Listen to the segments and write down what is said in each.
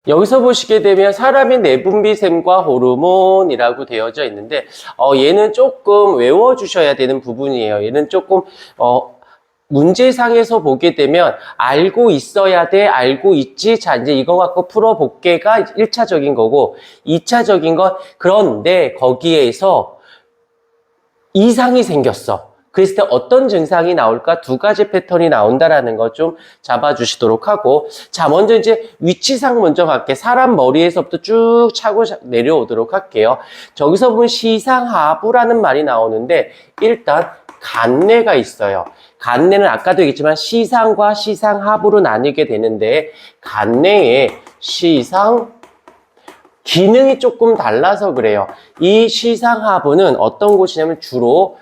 여기서 보시게 되면 사람의 내분비샘과 호르몬이라고 되어져 있는데 얘는 조금 외워주셔야 되는 부분이에요. 얘는 조금 문제상에서 보게 되면 알고 있어야 돼, 알고 있지, 자 이제 이거 갖고 풀어볼게가 1차적인 거고 2차적인 건 그런데 거기에서 이상이 생겼어. 그랬을 때 어떤 증상이 나올까? 두 가지 패턴이 나온다라는 거 좀 잡아주시도록 하고, 자 먼저 이제 위치상 먼저 갈게. 사람 머리에서부터 쭉 차고 내려오도록 할게요. 저기서 보면 시상하부라는 말이 나오는데 일단 간내가 있어요. 간내는 아까도 얘기했지만 시상과 시상하부로 나뉘게 되는데 간내에 시상 기능이 조금 달라서 그래요. 이 시상하부는 어떤 곳이냐면 주로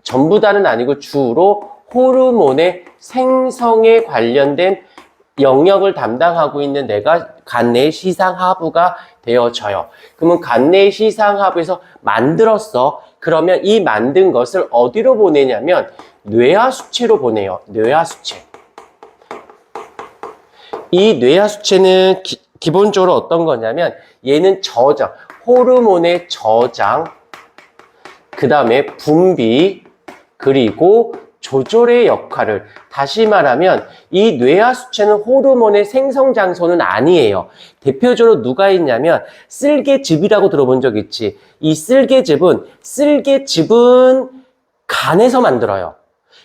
전부 다는 아니고 주로 호르몬의 생성에 관련된 영역을 담당하고 있는 내가 간내의 시상하부가 되어져요. 그러면 간내의 시상하부에서 만들었어. 그러면 이 만든 것을 어디로 보내냐면 뇌하수체로 보내요. 뇌하수체. 이 뇌하수체는 기본적으로 어떤 거냐면 얘는 저장, 호르몬의 저장, 그 다음에 분비, 그리고 조절의 역할을, 다시 말하면 이 뇌하수체는 호르몬의 생성 장소는 아니에요. 대표적으로 누가 있냐면 쓸개즙이라고 들어본 적 있지. 이 쓸개즙은 간에서 만들어요.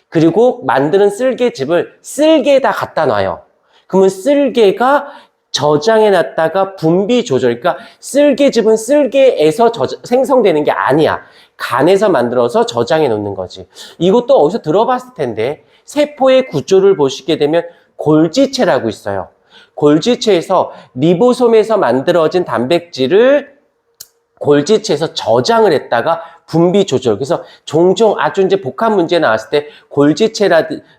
그리고 만드는 쓸개즙을 쓸개에다 갖다 놔요. 그러면 쓸개가 저장해 놨다가 분비 조절, 그러니까 쓸개즙은 쓸개에서 생성되는 게 아니야. 간에서 만들어서 저장해 놓는 거지. 이것도 어디서 들어봤을 텐데 세포의 구조를 보시게 되면 골지체라고 있어요. 골지체에서 리보솜에서 만들어진 단백질을 골지체에서 저장을 했다가 분비 조절. 그래서 종종 아주 이제 복합 문제 나왔을 때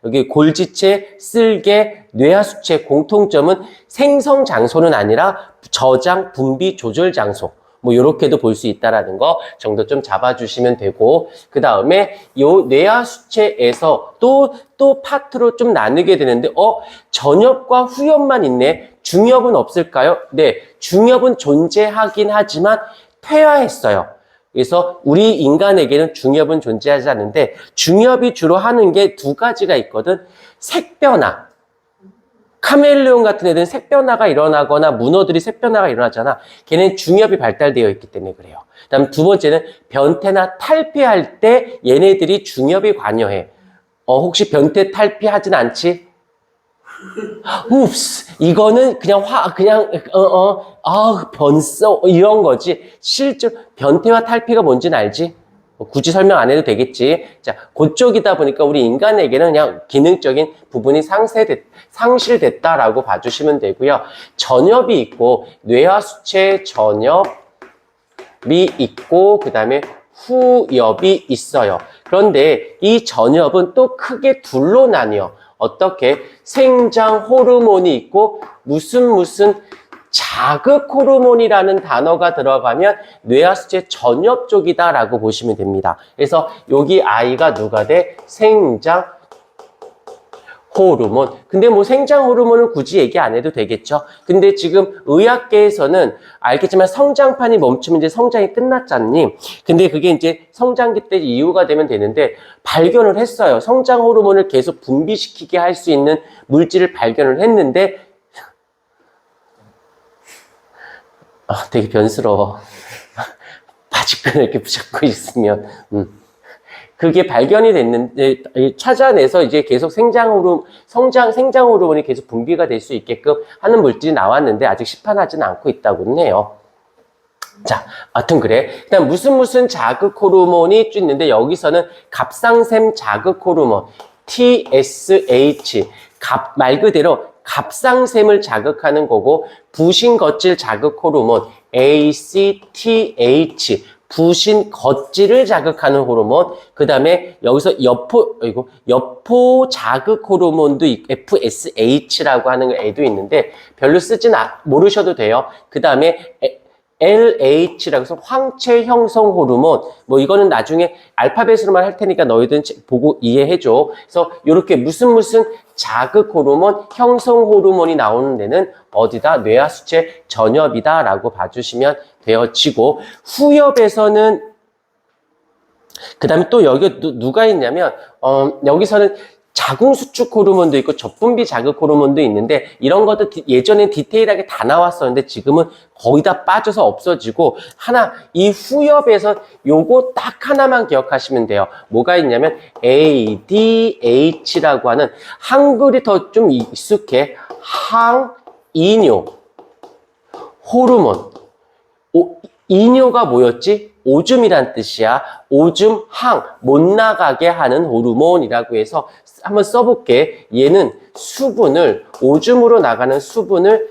여기 골지체, 쓸개, 뇌하수체 공통점은 생성 장소는 아니라 저장, 분비 조절 장소. 뭐 요렇게도 볼 수 있다라는 거 정도 좀 잡아주시면 되고, 그 다음에 요 뇌하수체에서 또 파트로 좀 나누게 되는데 전엽과 후엽만 있네. 중엽은 없을까요? 네, 중엽은 존재하긴 하지만 퇴화했어요. 그래서 우리 인간에게는 중엽은 존재하지 않는데 중엽이 주로 하는 게 두 가지가 있거든. 색변화. 카멜레온 같은 애들은 색변화가 일어나거나 문어들이 색변화가 일어나잖아. 걔는 중엽이 발달되어 있기 때문에 그래요. 그다음 두 번째는 변태나 탈피할 때 얘네들이 중엽이 관여해. 혹시 변태 탈피하진 않지? 웁스, 이거는 그냥 변써 이런 거지. 실제로 변태와 탈피가 뭔지는 알지? 굳이 설명 안 해도 되겠지. 자, 그쪽이다 보니까 우리 인간에게는 그냥 기능적인 부분이 상실됐다라고 봐주시면 되고요. 전엽이 있고 뇌하수체 전엽이 있고 그 다음에 후엽이 있어요. 그런데 이 전엽은 또 크게 둘로 나뉘어. 어떻게? 생장 호르몬이 있고 무슨 자극 호르몬이라는 단어가 들어가면 뇌하수체 전엽 쪽이다라고 보시면 됩니다. 그래서 여기 아이가 누가 돼? 생장 호르몬. 근데 뭐 생장 호르몬은 굳이 얘기 안 해도 되겠죠. 근데 지금 의학계에서는 알겠지만 성장판이 멈추면 이제 성장이 끝났잖니. 근데 그게 이제 성장기 때 이후가 되면 되는데 발견을 했어요. 성장 호르몬을 계속 분비시키게 할 수 있는 물질을 발견을 했는데 되게 변스러워. 바지끈을 이렇게 붙잡고 있으면 그게 발견이 됐는데 찾아내서 이제 계속 생장 호르몬이 계속 분비가 될 수 있게끔 하는 물질이 나왔는데 아직 시판하지는 않고 있다고는 해요. 자, 하여튼 그래. 그다음 무슨 자극 호르몬이 있는데 여기서는 갑상샘 자극 호르몬 TSH, 말 그대로 갑상샘을 자극하는 거고, 부신 겉질 자극 호르몬 ACTH, 부신 겉질을 자극하는 호르몬. 그 다음에 여기서 여포 자극 호르몬도 FSH라고 하는 애도 있는데 별로 모르셔도 돼요. 그 다음에 LH라고 해서 황체 형성 호르몬. 뭐 이거는 나중에 알파벳으로만 할 테니까 너희들은 보고 이해해줘. 그래서 이렇게 무슨 자극 호르몬, 형성 호르몬이 나오는 데는 어디다? 뇌하수체 전엽이다라고 봐주시면 되어지고, 후엽에서는 그 다음에 또 여기 누가 있냐면 여기서는 자궁수축 호르몬도 있고 접분비 자극 호르몬도 있는데, 이런 것도 예전엔 디테일하게 다 나왔었는데 지금은 거의 다 빠져서 없어지고, 이 후엽에서 요거 딱 하나만 기억하시면 돼요. 뭐가 있냐면 ADH라고 하는, 한글이 더 좀 익숙해, 항이뇨 호르몬. 이뇨가 뭐였지? 오줌이란 뜻이야. 오줌, 못 나가게 하는 호르몬이라고 해서 한번 써볼게. 얘는 오줌으로 나가는 수분을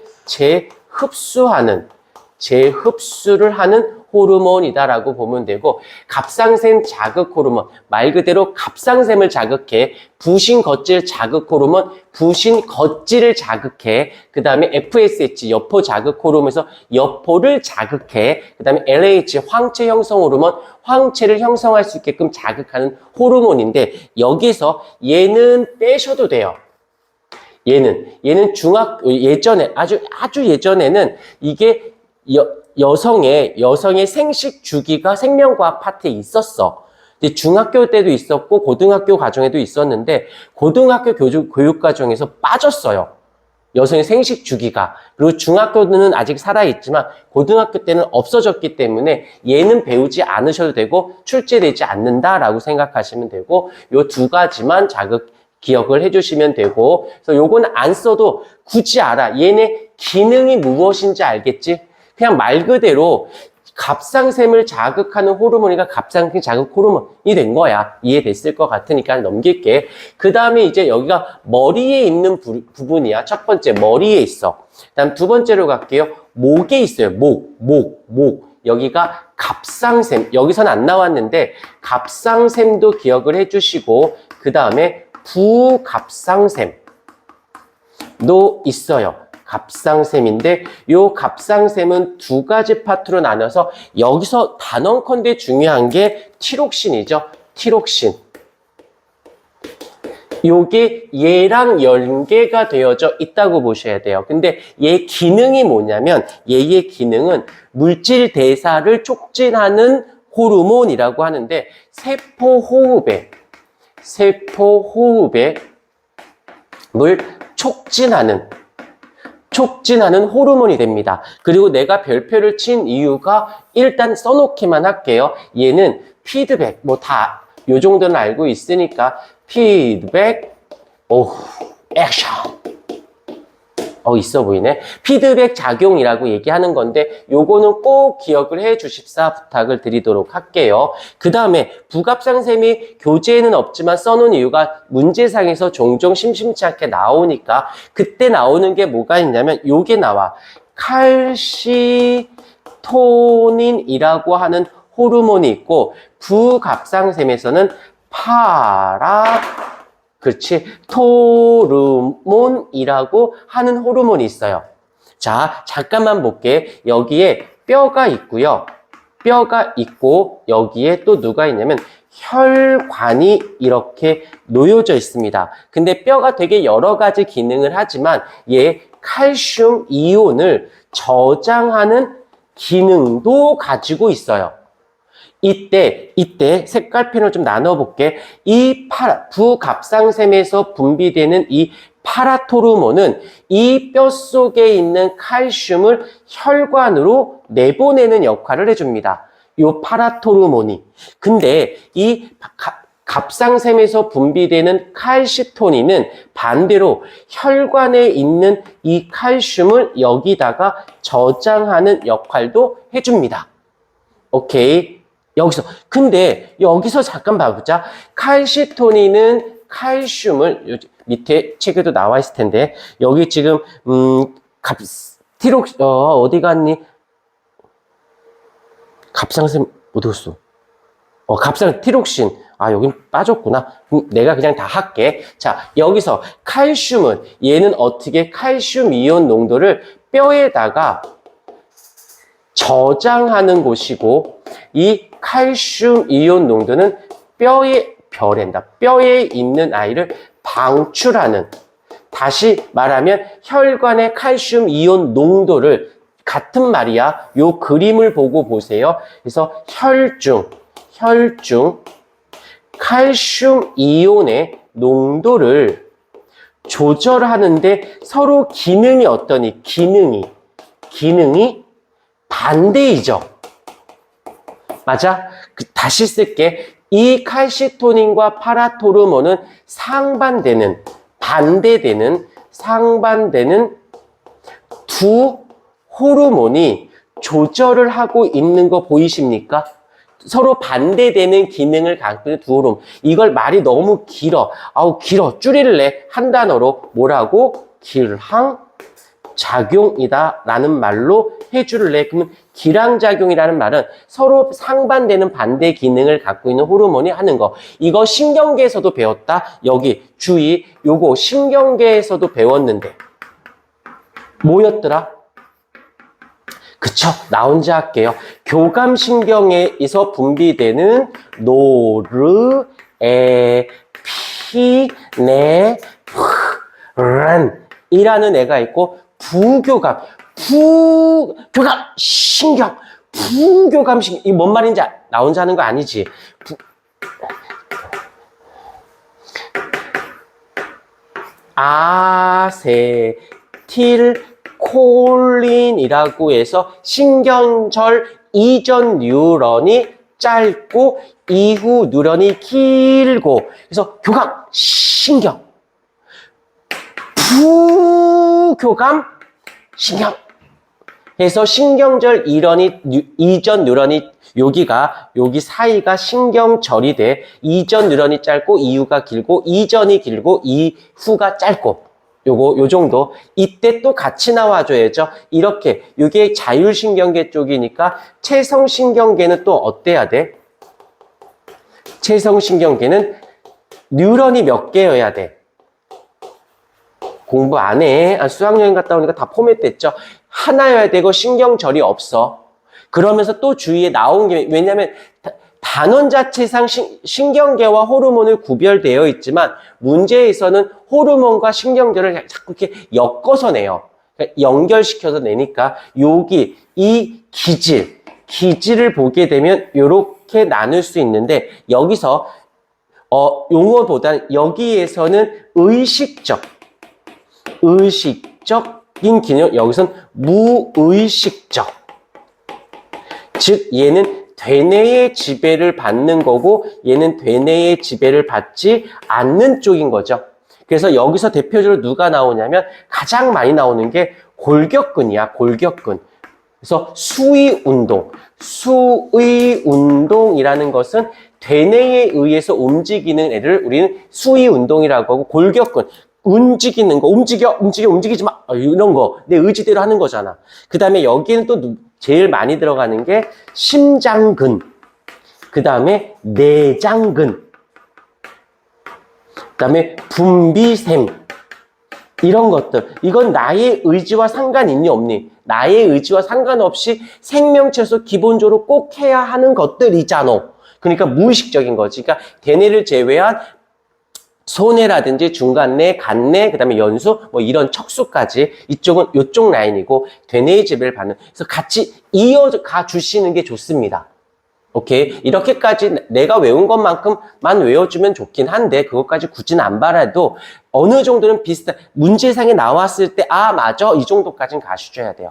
재흡수를 하는 호르몬이다라고 보면 되고, 갑상샘 자극 호르몬, 말 그대로 갑상샘을 자극해. 부신 겉질 자극 호르몬, 부신 겉질을 자극해. 그 다음에 FSH, 여포 자극 호르몬에서 여포를 자극해. 그 다음에 LH, 황체 형성 호르몬, 황체를 형성할 수 있게끔 자극하는 호르몬인데, 여기서 얘는 빼셔도 돼요. 얘는 예전에, 아주 예전에는 이게 여성의 생식 주기가 생명과학 파트에 있었어. 근데 중학교 때도 있었고 고등학교 과정에도 있었는데, 고등학교 교육 과정에서 빠졌어요. 여성의 생식 주기가. 그리고 중학교는 아직 살아있지만 고등학교 때는 없어졌기 때문에 얘는 배우지 않으셔도 되고 출제되지 않는다라고 생각하시면 되고, 요 두 가지만 기억을 해주시면 되고, 그래서 요건 안 써도 굳이 알아. 얘네 기능이 무엇인지 알겠지? 그냥 말 그대로 갑상샘을 자극하는 호르몬이니까 갑상샘 자극 호르몬이 된 거야. 이해됐을 것 같으니까 넘길게. 그 다음에 이제 여기가 머리에 있는 부분이야. 첫 번째, 머리에 있어. 그 다음 두 번째로 갈게요. 목에 있어요. 목. 여기가 갑상샘. 여기서는 안 나왔는데, 갑상샘도 기억을 해주시고, 그 다음에 부갑상샘도 있어요. 갑상샘인데, 요 갑상샘은 두 가지 파트로 나눠서, 여기서 단언컨대 중요한 게 티록신이죠. 티록신. 요게 얘랑 연계가 되어져 있다고 보셔야 돼요. 근데 얘 기능이 뭐냐면, 얘의 기능은 물질 대사를 촉진하는 호르몬이라고 하는데, 세포 호흡에 물 촉진하는 호르몬이 됩니다. 그리고 내가 별표를 친 이유가, 일단 써놓기만 할게요. 얘는 피드백, 요 정도는 알고 있으니까, 피드백, 액션. 있어 보이네. 피드백 작용이라고 얘기하는 건데, 요거는 꼭 기억을 해 주십사 부탁을 드리도록 할게요. 그 다음에 부갑상샘이 교재에는 없지만 써놓은 이유가 문제상에서 종종 심심치 않게 나오니까, 그때 나오는 게 뭐가 있냐면 요게 나와. 칼시토닌이라고 하는 호르몬이 있고, 부갑상샘에서는 토르몬이라고 하는 호르몬이 있어요. 자, 잠깐만 볼게. 여기에 뼈가 있고요. 뼈가 있고, 여기에 또 누가 있냐면 혈관이 이렇게 놓여져 있습니다. 근데 뼈가 되게 여러 가지 기능을 하지만 얘 칼슘 이온을 저장하는 기능도 가지고 있어요. 이때 색깔펜을 좀 나눠볼게. 이 부갑상샘에서 분비되는 이 파라토르몬은 이 뼈 속에 있는 칼슘을 혈관으로 내보내는 역할을 해줍니다. 요 파라토르몬이. 근데 이 갑상샘에서 분비되는 칼시토닌은 반대로 혈관에 있는 이 칼슘을 여기다가 저장하는 역할도 해줍니다. 오케이. 근데 여기서 잠깐 봐보자. 칼시토닌은 칼슘을, 밑에 책에도 나와 있을 텐데, 여기 지금, 어디 갔니? 갑상샘, 어디 갔어? 티록신. 여긴 빠졌구나. 내가 그냥 다 할게. 자, 여기서 칼슘은, 얘는 어떻게 칼슘 이온 농도를 뼈에다가 저장하는 곳이고, 이 칼슘 이온 농도는 뼈에 있는 아이를 방출하는, 다시 말하면 혈관의 칼슘 이온 농도를, 같은 말이야. 요 그림을 보고 보세요. 그래서 혈중 칼슘 이온의 농도를 조절하는데 서로 기능이 어떠니? 기능이 반대이죠. 맞아? 다시 쓸게. 이 칼시토닌과 파라토르몬은 반대되는 두 호르몬이 조절을 하고 있는 거 보이십니까? 서로 반대되는 기능을 갖고 있는 두 호르몬. 이걸 말이 너무 길어. 길어. 줄일래. 한 단어로 뭐라고? 기항작용이다 라는 말로 해줄래. 그러면 기량작용이라는 말은 서로 상반되는 반대 기능을 갖고 있는 호르몬이 하는 거. 이거 신경계에서도 배웠다. 여기 주의. 요거 신경계에서도 배웠는데 뭐였더라? 그쵸? 나 혼자 할게요. 교감신경에서 분비되는 노르에피네프린이라는 애가 있고, 부교감신경. 이게 뭔 말인지 나 혼자 하는 거 아니지? 아세틸콜린이라고 해서 신경절 이전 뉴런이 짧고 이후 뉴런이 길고, 그래서 교감신경, 부교감신경 해서 신경절 이전 뉴런이 여기 사이가 신경절이 돼. 이전 뉴런이 짧고 이후가 길고, 이전이 길고 이후가 짧고, 요 정도. 이때 또 같이 나와줘야죠. 이렇게. 요게 자율신경계 쪽이니까 체성신경계는 또 어때야 돼? 체성신경계는 뉴런이 몇 개여야 돼? 공부 안 해. 수학여행 갔다 오니까 다 포맷됐죠. 하나여야 되고 신경절이 없어. 그러면서 또 주위에 나온 게, 왜냐면 단원 자체상 신경계와 호르몬을 구별되어 있지만 문제에서는 호르몬과 신경계를 자꾸 이렇게 엮어서 내요. 그러니까 연결시켜서 내니까 여기 이 기질을 보게 되면 이렇게 나눌 수 있는데, 여기서 용어보다는 여기에서는 의식적인 기능, 여기선 무의식적. 즉 얘는 되뇌의 지배를 받는 거고, 얘는 되뇌의 지배를 받지 않는 쪽인 거죠. 그래서 여기서 대표적으로 누가 나오냐면 가장 많이 나오는 게 골격근이야. 골격근. 그래서 수의운동이라는 것은 되뇌에 의해서 움직이는 애를 우리는 수의운동이라고 하고, 골격근, 움직이는 거, 움직이지 마, 이런 거 내 의지대로 하는 거잖아. 그 다음에 여기는 또 제일 많이 들어가는 게 심장근, 그 다음에 내장근, 그 다음에 분비샘, 이런 것들. 이건 나의 의지와 상관 있니 없니? 나의 의지와 상관없이 생명체에서 기본적으로 꼭 해야 하는 것들이잖아. 그러니까 무의식적인 거지. 그러니까 대뇌를 제외한 소뇌라든지 중간뇌, 간뇌, 그 다음에 연수, 뭐 이런 척수까지, 이쪽은 이쪽 라인이고 되뇌의 지배를 받는. 그래서 같이 이어가 주시는 게 좋습니다. 오케이? 이렇게까지 내가 외운 것만큼만 외워주면 좋긴 한데, 그것까지 굳이는 안 바라도 어느 정도는 비슷한, 문제상에 나왔을 때 맞아, 이 정도까지는 가셔줘야 돼요.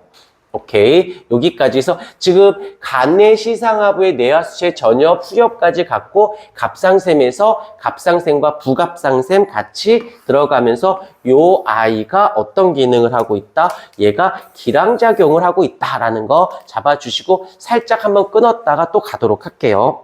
오케이. 여기까지 해서 지금 간내 시상하부의 내화수체 전엽 후엽까지 갖고 갑상샘에서 갑상샘과 부갑상샘 같이 들어가면서 요 아이가 어떤 기능을 하고 있다? 얘가 기량작용을 하고 있다라는 거 잡아주시고 살짝 한번 끊었다가 또 가도록 할게요.